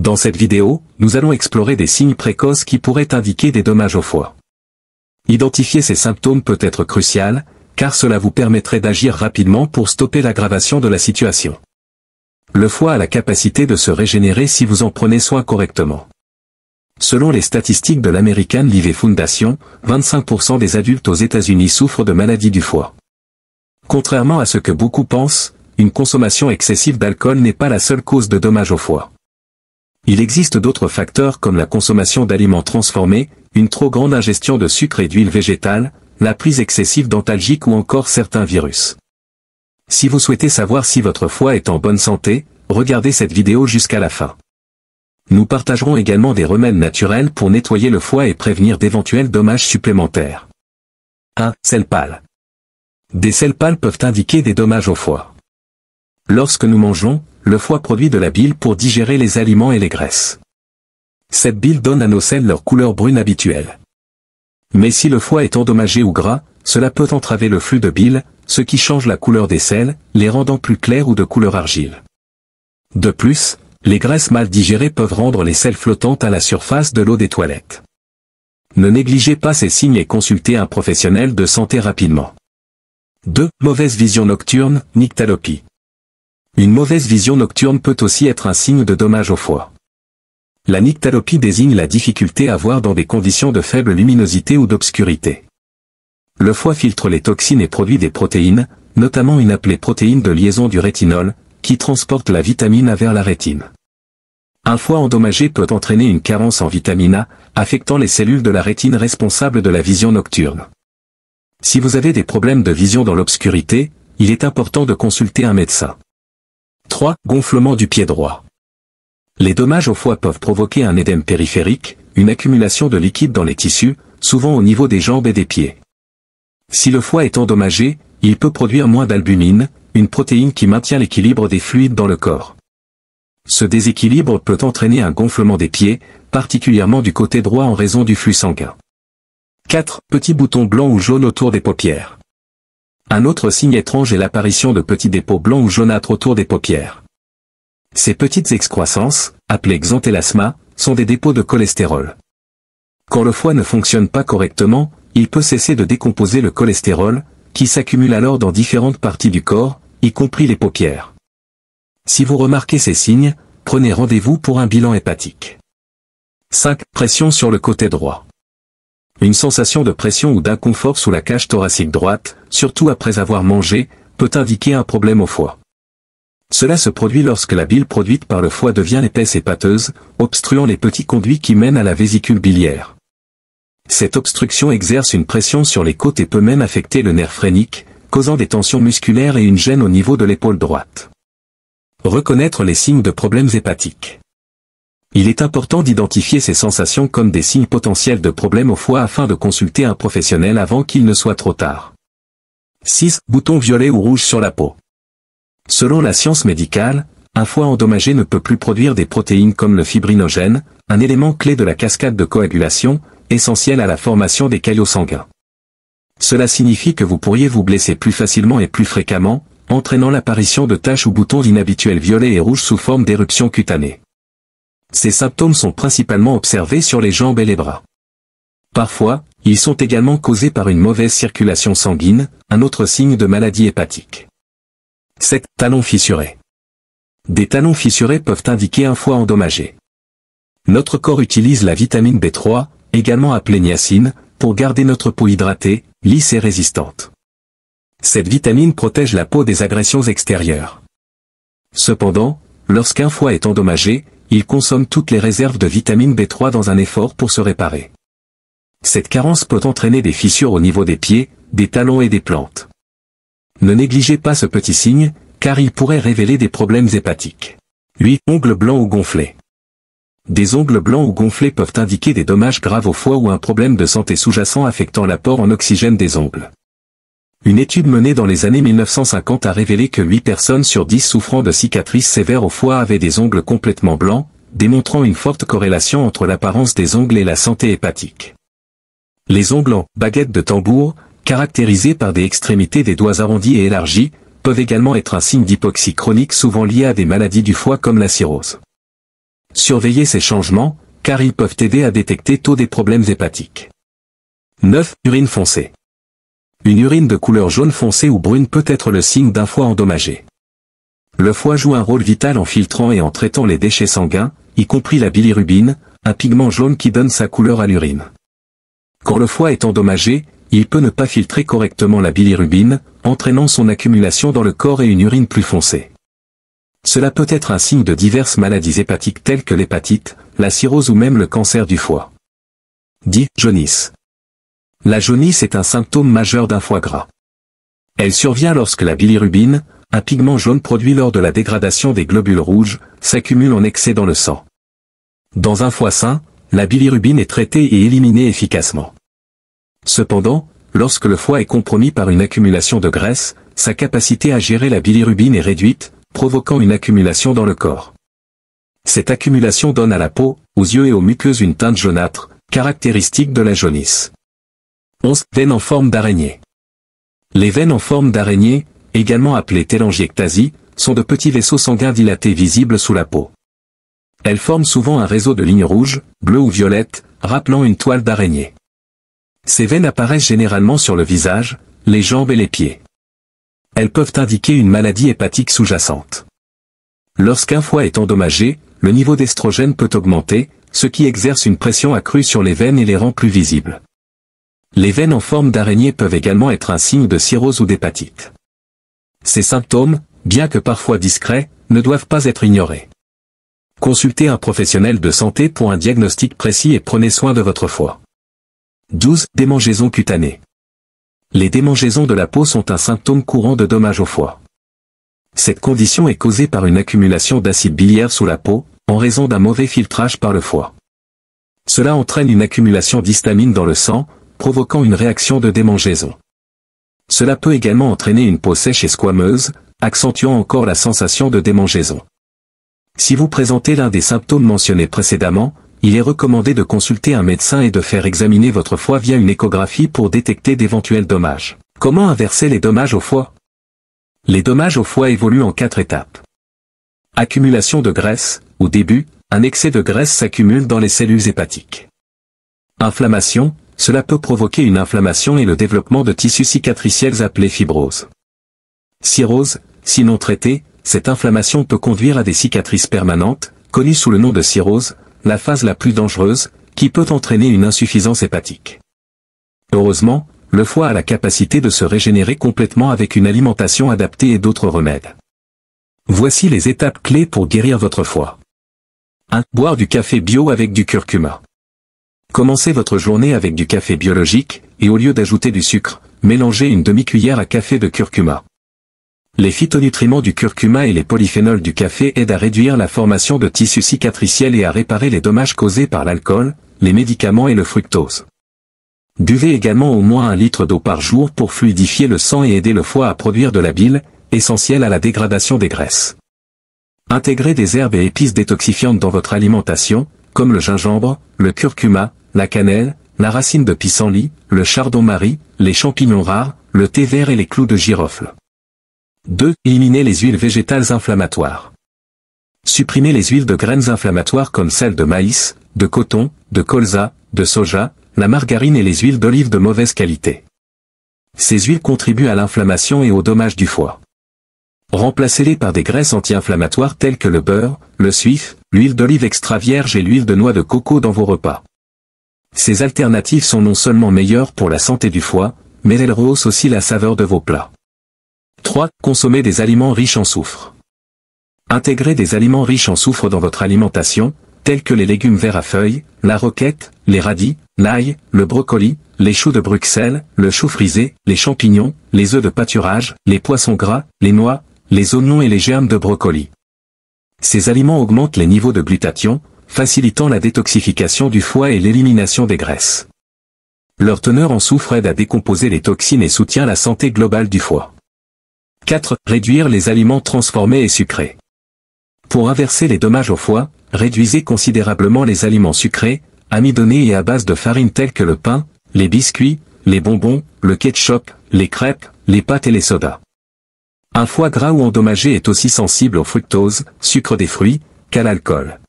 Dans cette vidéo, nous allons explorer des signes précoces qui pourraient indiquer des dommages au foie. Identifier ces symptômes peut être crucial, car cela vous permettrait d'agir rapidement pour stopper l'aggravation de la situation. Le foie a la capacité de se régénérer si vous en prenez soin correctement. Selon les statistiques de l'American Liver Foundation, 25% des adultes aux États-Unis souffrent de maladies du foie. Contrairement à ce que beaucoup pensent, une consommation excessive d'alcool n'est pas la seule cause de dommages au foie. Il existe d'autres facteurs comme la consommation d'aliments transformés, une trop grande ingestion de sucre et d'huile végétale, la prise excessive d'antalgiques ou encore certains virus. Si vous souhaitez savoir si votre foie est en bonne santé, regardez cette vidéo jusqu'à la fin. Nous partagerons également des remèdes naturels pour nettoyer le foie et prévenir d'éventuels dommages supplémentaires. 1. Selles pâles. Des selles pâles peuvent indiquer des dommages au foie. Lorsque nous mangeons, le foie produit de la bile pour digérer les aliments et les graisses. Cette bile donne à nos selles leur couleur brune habituelle. Mais si le foie est endommagé ou gras, cela peut entraver le flux de bile, ce qui change la couleur des selles, les rendant plus claires ou de couleur argile. De plus, les graisses mal digérées peuvent rendre les selles flottantes à la surface de l'eau des toilettes. Ne négligez pas ces signes et consultez un professionnel de santé rapidement. 2. Mauvaise vision nocturne, nyctalopie. Une mauvaise vision nocturne peut aussi être un signe de dommage au foie. La nyctalopie désigne la difficulté à voir dans des conditions de faible luminosité ou d'obscurité. Le foie filtre les toxines et produit des protéines, notamment une appelée protéine de liaison du rétinol, qui transporte la vitamine A vers la rétine. Un foie endommagé peut entraîner une carence en vitamine A, affectant les cellules de la rétine responsables de la vision nocturne. Si vous avez des problèmes de vision dans l'obscurité, il est important de consulter un médecin. 3. Gonflement du pied droit. Les dommages au foie peuvent provoquer un édème périphérique, une accumulation de liquide dans les tissus, souvent au niveau des jambes et des pieds. Si le foie est endommagé, il peut produire moins d'albumine, une protéine qui maintient l'équilibre des fluides dans le corps. Ce déséquilibre peut entraîner un gonflement des pieds, particulièrement du côté droit en raison du flux sanguin. 4. Petits boutons blancs ou jaunes autour des paupières. Un autre signe étrange est l'apparition de petits dépôts blancs ou jaunâtres autour des paupières. Ces petites excroissances, appelées xanthelasma, sont des dépôts de cholestérol. Quand le foie ne fonctionne pas correctement, il peut cesser de décomposer le cholestérol, qui s'accumule alors dans différentes parties du corps, y compris les paupières. Si vous remarquez ces signes, prenez rendez-vous pour un bilan hépatique. 5. Pression sur le côté droit. Une sensation de pression ou d'inconfort sous la cage thoracique droite, surtout après avoir mangé, peut indiquer un problème au foie. Cela se produit lorsque la bile produite par le foie devient épaisse et pâteuse, obstruant les petits conduits qui mènent à la vésicule biliaire. Cette obstruction exerce une pression sur les côtes et peut même affecter le nerf phrénique, causant des tensions musculaires et une gêne au niveau de l'épaule droite. Reconnaître les signes de problèmes hépatiques. Il est important d'identifier ces sensations comme des signes potentiels de problèmes au foie afin de consulter un professionnel avant qu'il ne soit trop tard. 6. Boutons violets ou rouges sur la peau. Selon la science médicale, un foie endommagé ne peut plus produire des protéines comme le fibrinogène, un élément clé de la cascade de coagulation, essentiel à la formation des caillots sanguins. Cela signifie que vous pourriez vous blesser plus facilement et plus fréquemment, entraînant l'apparition de taches ou boutons inhabituels violets et rouges sous forme d'éruptions cutanées. Ces symptômes sont principalement observés sur les jambes et les bras. Parfois, ils sont également causés par une mauvaise circulation sanguine, un autre signe de maladie hépatique. 7. Talons fissurés. Des talons fissurés peuvent indiquer un foie endommagé. Notre corps utilise la vitamine B3, également appelée niacine, pour garder notre peau hydratée, lisse et résistante. Cette vitamine protège la peau des agressions extérieures. Cependant, lorsqu'un foie est endommagé, il consomme toutes les réserves de vitamine B3 dans un effort pour se réparer. Cette carence peut entraîner des fissures au niveau des pieds, des talons et des plantes. Ne négligez pas ce petit signe, car il pourrait révéler des problèmes hépatiques. 8. Ongles blancs ou gonflés. Des ongles blancs ou gonflés peuvent indiquer des dommages graves au foie ou un problème de santé sous-jacent affectant l'apport en oxygène des ongles. Une étude menée dans les années 1950 a révélé que 8 personnes sur 10 souffrant de cicatrices sévères au foie avaient des ongles complètement blancs, démontrant une forte corrélation entre l'apparence des ongles et la santé hépatique. Les ongles en baguette de tambour, caractérisés par des extrémités des doigts arrondis et élargis, peuvent également être un signe d'hypoxie chronique souvent lié à des maladies du foie comme la cirrhose. Surveillez ces changements, car ils peuvent aider à détecter tôt des problèmes hépatiques. 9. Urine foncée. Une urine de couleur jaune foncé ou brune peut être le signe d'un foie endommagé. Le foie joue un rôle vital en filtrant et en traitant les déchets sanguins, y compris la bilirubine, un pigment jaune qui donne sa couleur à l'urine. Quand le foie est endommagé, il peut ne pas filtrer correctement la bilirubine, entraînant son accumulation dans le corps et une urine plus foncée. Cela peut être un signe de diverses maladies hépatiques telles que l'hépatite, la cirrhose ou même le cancer du foie. 10. Jaunisse. La jaunisse est un symptôme majeur d'un foie gras. Elle survient lorsque la bilirubine, un pigment jaune produit lors de la dégradation des globules rouges, s'accumule en excès dans le sang. Dans un foie sain, la bilirubine est traitée et éliminée efficacement. Cependant, lorsque le foie est compromis par une accumulation de graisse, sa capacité à gérer la bilirubine est réduite, provoquant une accumulation dans le corps. Cette accumulation donne à la peau, aux yeux et aux muqueuses une teinte jaunâtre, caractéristique de la jaunisse. 11. Veines en forme d'araignée. Les veines en forme d'araignée, également appelées télangiectasies, sont de petits vaisseaux sanguins dilatés visibles sous la peau. Elles forment souvent un réseau de lignes rouges, bleues ou violettes, rappelant une toile d'araignée. Ces veines apparaissent généralement sur le visage, les jambes et les pieds. Elles peuvent indiquer une maladie hépatique sous-jacente. Lorsqu'un foie est endommagé, le niveau d'estrogène peut augmenter, ce qui exerce une pression accrue sur les veines et les rend plus visibles. Les veines en forme d'araignée peuvent également être un signe de cirrhose ou d'hépatite. Ces symptômes, bien que parfois discrets, ne doivent pas être ignorés. Consultez un professionnel de santé pour un diagnostic précis et prenez soin de votre foie. 12. Démangeaisons cutanées. Les démangeaisons de la peau sont un symptôme courant de dommages au foie. Cette condition est causée par une accumulation d'acide biliaire sous la peau, en raison d'un mauvais filtrage par le foie. Cela entraîne une accumulation d'histamine dans le sang, provoquant une réaction de démangeaison. Cela peut également entraîner une peau sèche et squameuse, accentuant encore la sensation de démangeaison. Si vous présentez l'un des symptômes mentionnés précédemment, il est recommandé de consulter un médecin et de faire examiner votre foie via une échographie pour détecter d'éventuels dommages. Comment inverser les dommages au foie? Les dommages au foie évoluent en 4 étapes. Accumulation de graisse. Au début, un excès de graisse s'accumule dans les cellules hépatiques. Inflammation. Cela peut provoquer une inflammation et le développement de tissus cicatriciels appelés fibroses. Cirrhose. Si non traitée, cette inflammation peut conduire à des cicatrices permanentes, connues sous le nom de cirrhose, la phase la plus dangereuse, qui peut entraîner une insuffisance hépatique. Heureusement, le foie a la capacité de se régénérer complètement avec une alimentation adaptée et d'autres remèdes. Voici les étapes clés pour guérir votre foie. 1. Boire du café bio avec du curcuma. Commencez votre journée avec du café biologique, et au lieu d'ajouter du sucre, mélangez une demi-cuillère à café de curcuma. Les phytonutriments du curcuma et les polyphénols du café aident à réduire la formation de tissus cicatriciels et à réparer les dommages causés par l'alcool, les médicaments et le fructose. Buvez également au moins 1 litre d'eau par jour pour fluidifier le sang et aider le foie à produire de la bile, essentielle à la dégradation des graisses. Intégrez des herbes et épices détoxifiantes dans votre alimentation, comme le gingembre, le curcuma, la cannelle, la racine de pissenlit, le chardon-marie, les champignons rares, le thé vert et les clous de girofle. 2. Éliminez les huiles végétales inflammatoires. Supprimez les huiles de graines inflammatoires comme celles de maïs, de coton, de colza, de soja, la margarine et les huiles d'olive de mauvaise qualité. Ces huiles contribuent à l'inflammation et au dommage du foie. Remplacez-les par des graisses anti-inflammatoires telles que le beurre, le suif, l'huile d'olive extra vierge et l'huile de noix de coco dans vos repas. Ces alternatives sont non seulement meilleures pour la santé du foie, mais elles rehaussent aussi la saveur de vos plats. 3. Consommez des aliments riches en soufre. Intégrez des aliments riches en soufre dans votre alimentation, tels que les légumes verts à feuilles, la roquette, les radis, l'ail, le brocoli, les choux de Bruxelles, le chou frisé, les champignons, les œufs de pâturage, les poissons gras, les noix, les oignons et les germes de brocoli. Ces aliments augmentent les niveaux de glutathion, facilitant la détoxification du foie et l'élimination des graisses. Leur teneur en soufre aide à décomposer les toxines et soutient la santé globale du foie. 4. Réduire les aliments transformés et sucrés. Pour inverser les dommages au foie, réduisez considérablement les aliments sucrés, amidonnés et à base de farine tels que le pain, les biscuits, les bonbons, le ketchup, les crêpes, les pâtes et les sodas. Un foie gras ou endommagé est aussi sensible au fructose, sucre des fruits, qu'à l'alcool.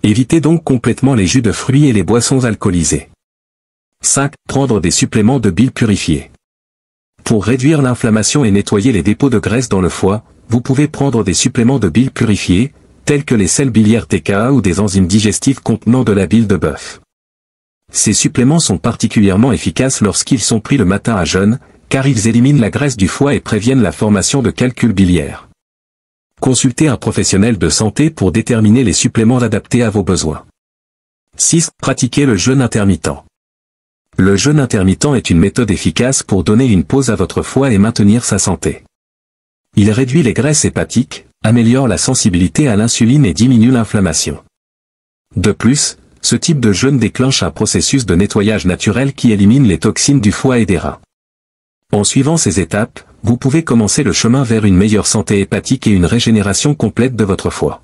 Évitez donc complètement les jus de fruits et les boissons alcoolisées. 5. Prendre des suppléments de bile purifiés. Pour réduire l'inflammation et nettoyer les dépôts de graisse dans le foie, vous pouvez prendre des suppléments de bile purifiés, tels que les sels biliaires TKA ou des enzymes digestives contenant de la bile de bœuf. Ces suppléments sont particulièrement efficaces lorsqu'ils sont pris le matin à jeun, car ils éliminent la graisse du foie et préviennent la formation de calculs biliaires. Consultez un professionnel de santé pour déterminer les suppléments adaptés à vos besoins. 6. Pratiquez le jeûne intermittent. Le jeûne intermittent est une méthode efficace pour donner une pause à votre foie et maintenir sa santé. Il réduit les graisses hépatiques, améliore la sensibilité à l'insuline et diminue l'inflammation. De plus, ce type de jeûne déclenche un processus de nettoyage naturel qui élimine les toxines du foie et des reins. En suivant ces étapes, vous pouvez commencer le chemin vers une meilleure santé hépatique et une régénération complète de votre foie.